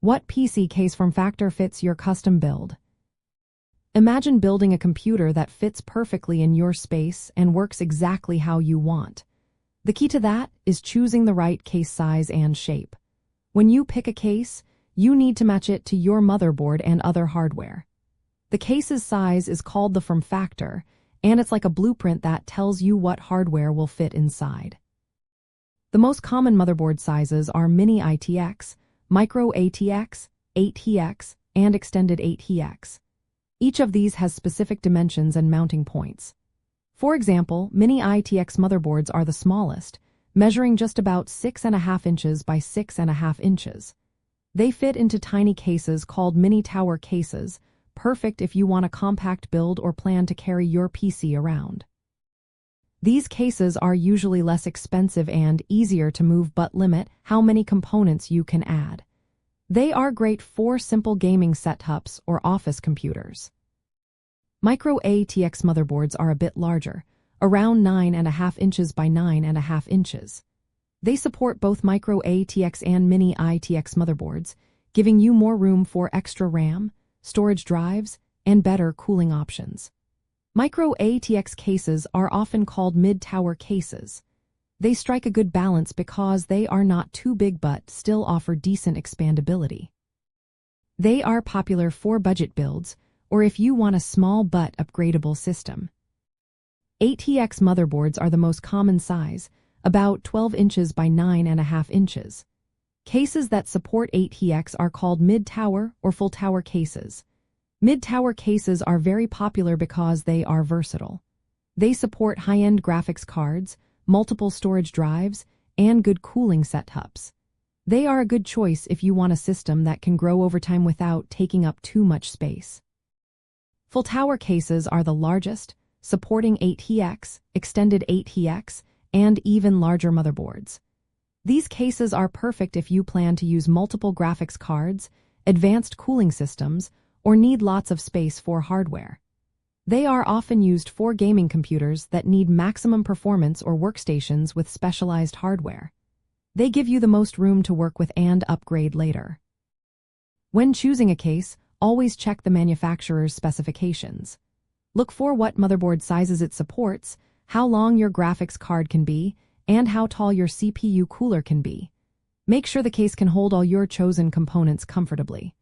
What PC case form factor fits your custom build? Imagine building a computer that fits perfectly in your space and works exactly how you want. The key to that is choosing the right case size and shape. When you pick a case, you need to match it to your motherboard and other hardware. The case's size is called the form factor, and it's like a blueprint that tells you what hardware will fit inside. The most common motherboard sizes are Mini ITX, Micro ATX, 8TX, and Extended 8TX. Each of these has specific dimensions and mounting points. For example, Mini ITX motherboards are the smallest, measuring just about 6.5 inches by 6.5 inches. They fit into tiny cases called mini tower cases, perfect if you want a compact build or plan to carry your PC around. These cases are usually less expensive and easier to move but limit how many components you can add. They are great for simple gaming setups or office computers. Micro ATX motherboards are a bit larger, around 9.5 inches by 9.5 inches. They support both Micro ATX and Mini ITX motherboards, giving you more room for extra RAM, storage drives, and better cooling options. Micro ATX cases are often called mid-tower cases. They strike a good balance because they are not too big but still offer decent expandability. They are popular for budget builds, or if you want a small but upgradable system. 8TX motherboards are the most common size, about 12 inches by 9.5 inches. Cases that support 8TX are called mid-tower or full-tower cases. Mid-tower cases are very popular because they are versatile. They support high-end graphics cards, multiple storage drives, and good cooling setups. They are a good choice if you want a system that can grow over time without taking up too much space. Full-tower cases are the largest, supporting 8TX, Extended 8TX, and even larger motherboards. These cases are perfect if you plan to use multiple graphics cards, advanced cooling systems, or need lots of space for hardware. They are often used for gaming computers that need maximum performance or workstations with specialized hardware. They give you the most room to work with and upgrade later. When choosing a case, always check the manufacturer's specifications. Look for what motherboard sizes it supports, how long your graphics card can be, and how tall your CPU cooler can be. Make sure the case can hold all your chosen components comfortably.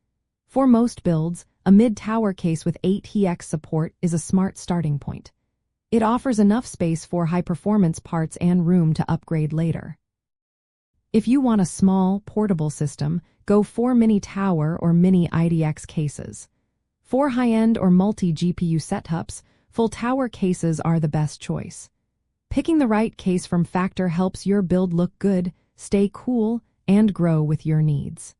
For most builds, a mid-tower case with 8TX support is a smart starting point. It offers enough space for high-performance parts and room to upgrade later. If you want a small, portable system, go for Mini Tower or Mini ITX cases. For high-end or multi-GPU setups, full-tower cases are the best choice. Picking the right case form factor helps your build look good, stay cool, and grow with your needs.